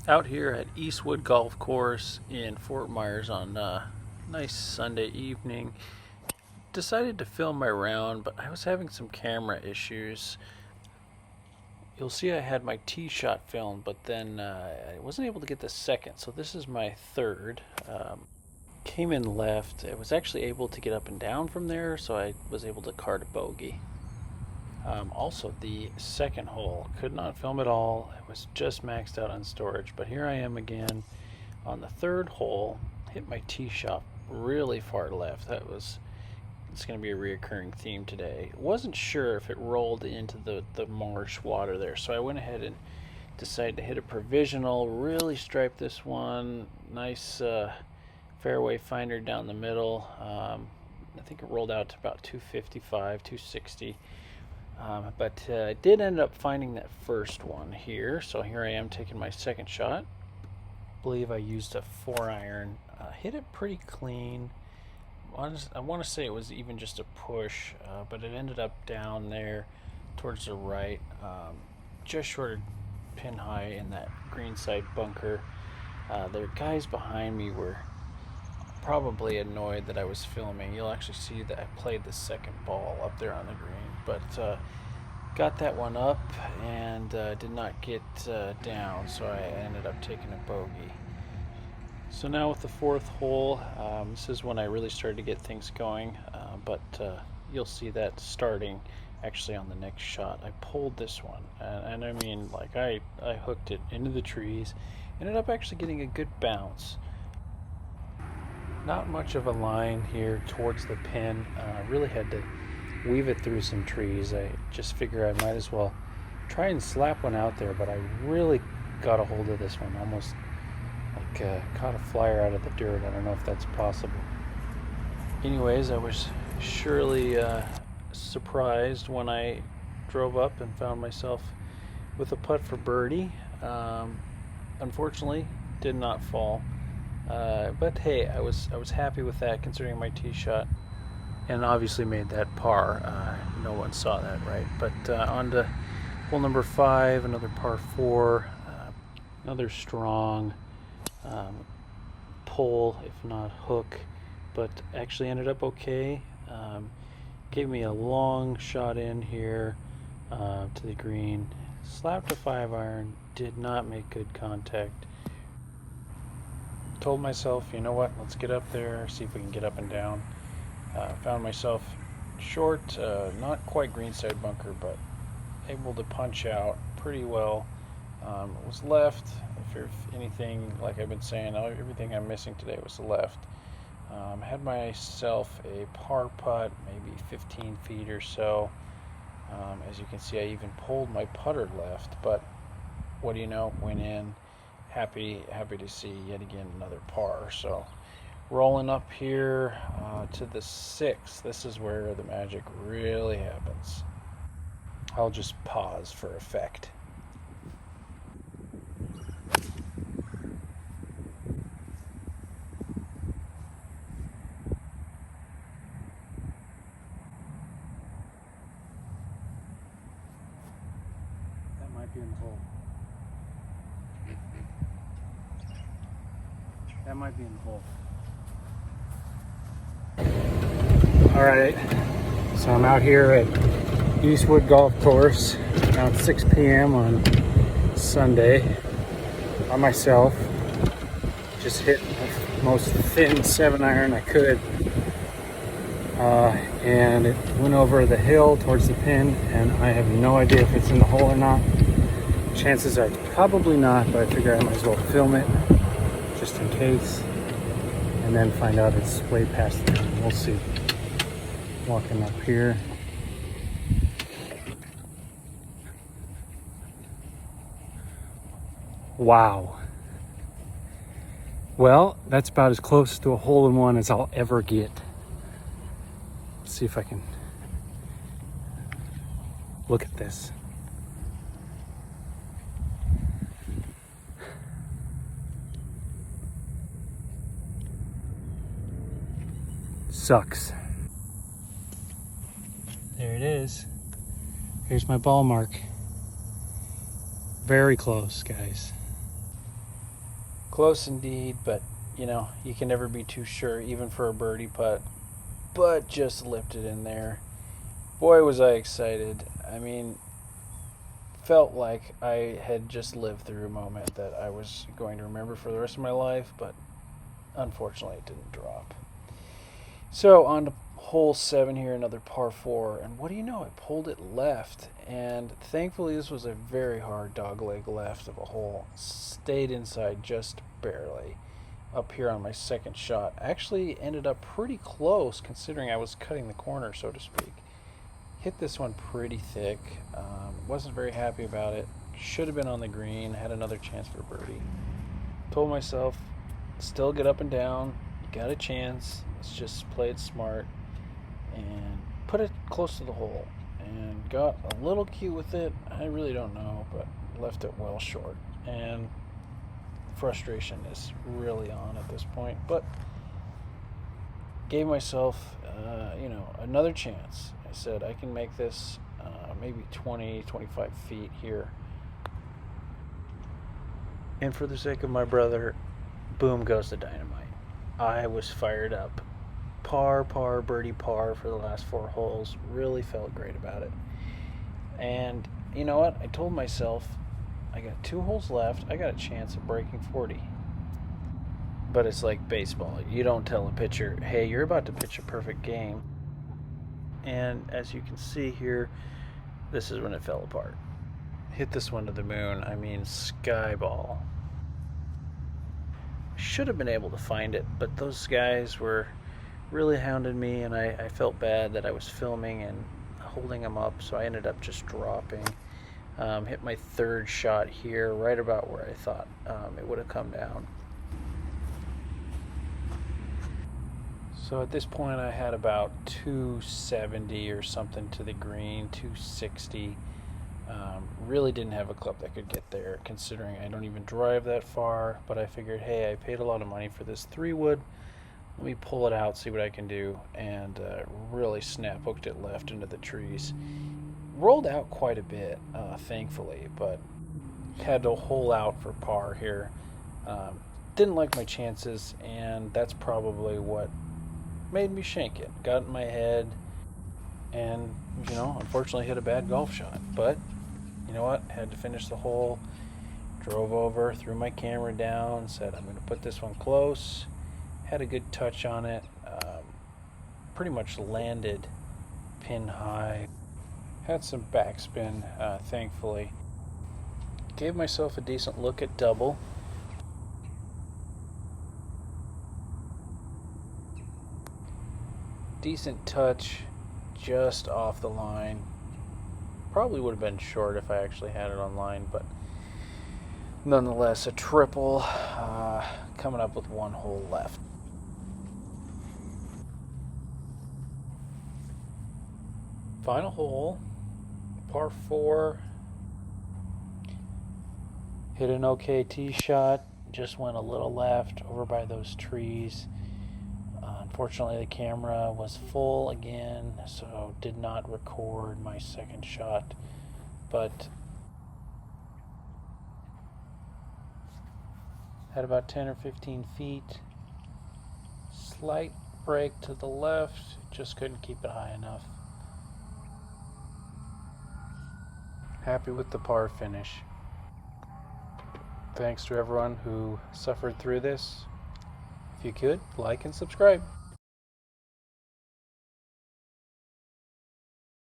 Out here at Eastwood Golf Course in Fort Myers on a nice Sunday evening. Decided to film my round, but I was having some camera issues. You'll see I had my tee shot filmed, but then I wasn't able to get the second, so this is my third. Came in left. I was actually able to get up and down from there, so I was able to card a bogey. Also, the second hole, could not film at all. It was just maxed out on storage, but here I am again on the third hole. Hit my tee shot really far left. It's going to be a reoccurring theme today. Wasn't sure if it rolled into the marsh water there, so I went ahead and decided to hit a provisional, really stripe this one. Nice fairway finder down the middle. I think it rolled out to about 255, 260. But I did end up finding that first one here. So here I am taking my second shot. I believe I used a 4-iron. Hit it pretty clean. I want to say it was even just a push, but it ended up down there towards the right, just short of pin high in that green side bunker. The guys behind me were probably annoyed that I was filming. You'll actually see that I played the second ball up there on the green, but got that one up and did not get down, so I ended up taking a bogey. So now with the fourth hole, this is when I really started to get things going, but you'll see that starting actually on the next shot. I pulled this one, and I mean, like, I hooked it into the trees, ended up actually getting a good bounce. Not much of a line here towards the pin. Really had to weave it through some trees. I just figure I might as well try and slap one out there, but I really got a hold of this one, almost like caught a flyer out of the dirt. I don't know if that's possible. Anyways, I was surely surprised when I drove up and found myself with a putt for birdie. Unfortunately, did not fall. But hey, I was happy with that considering my tee shot, and obviously made that par. No one saw that, right? But on to hole number 5, another par 4, another strong pull, if not hook, but actually ended up okay. Gave me a long shot in here to the green, slapped a 5-iron, did not make good contact. Told myself, you know what, let's get up there, see if we can get up and down. Found myself short, not quite greenside bunker, but able to punch out pretty well. It was left. If anything, like I've been saying, everything I'm missing today was left. Had myself a par putt, maybe 15 feet or so. As you can see, I even pulled my putter left, but what do you know, went in. Happy to see yet again another par. So rolling up here to the 6th. This is where the magic really happens. I'll just pause for effect. That might be in the hole. That might be in the hole. All right, so I'm out here at Eastwood Golf Course around 6 p.m. on Sunday by myself. Just hit the most thin 7-iron I could, and it went over the hill towards the pin, and I have no idea if it's in the hole or not. Chances are it's probably not, but I figure I might as well film it just in case, and then find out it's way past the pin. We'll see. Walking up here. Wow. Well, that's about as close to a hole-in-one as I'll ever get. Let's see if I can look at this. Sucks. There it is. Here's my ball mark. Very close, guys. Close indeed, but you know, you can never be too sure, even for a birdie putt. But just lipped it in there. Boy, was I excited. I mean, felt like I had just lived through a moment that I was going to remember for the rest of my life, but unfortunately it didn't drop. So on to hole 7 here, another par 4, and what do you know, I pulled it left, and thankfully this was a very hard dogleg left of a hole. Stayed inside just barely. Up here on my second shot, actually ended up pretty close considering I was cutting the corner, so to speak. Hit this one pretty thick. Wasn't very happy about it. Should have been on the green. Had another chance for birdie. Told myself, still get up and down. You got a chance. Let's just play it smart and put it close to the hole. And got a little cute with it. I really don't know, but left it well short. And frustration is really on at this point. But gave myself, another chance. I said I can make this maybe 20, 25 feet here. And for the sake of my brother, boom goes the dynamite. I was fired up. Par, birdie, par for the last 4 holes. Really felt great about it. And you know what? I told myself, I got 2 holes left. I got a chance of breaking 40. But it's like baseball. You don't tell a pitcher, hey, you're about to pitch a perfect game. And as you can see here, this is when it fell apart. Hit this one to the moon. I mean, sky ball. Should have been able to find it, but those guys were really hounding me, and I felt bad that I was filming and holding them up, so I ended up just dropping. Hit my 3rd shot here, right about where I thought it would have come down. So at this point I had about 270 or something to the green, 260. Really didn't have a club that could get there, considering I don't even drive that far, but I figured, hey, I paid a lot of money for this 3-wood. Let me pull it out, see what I can do, and really snap hooked it left into the trees. Rolled out quite a bit, thankfully, but had to hole out for par here. Didn't like my chances, and that's probably what made me shank it. Got in my head, and unfortunately hit a bad golf shot. But you know what? Had to finish the hole. Drove over, threw my camera down, said I'm going to put this one close. Had a good touch on it. Pretty much landed pin high. Had some backspin, thankfully. Gave myself a decent look at double. Decent touch, just off the line. Probably would have been short if I actually had it on line, but nonetheless, a triple. Coming up with 1 hole left. Final hole, par 4. Hit an okay tee shot. Just went a little left over by those trees. Unfortunately, the camera was full again, so did not record my second shot. But had about 10 or 15 feet. Slight break to the left. Just couldn't keep it high enough. Happy with the par finish. Thanks to everyone who suffered through this. If you could, like and subscribe.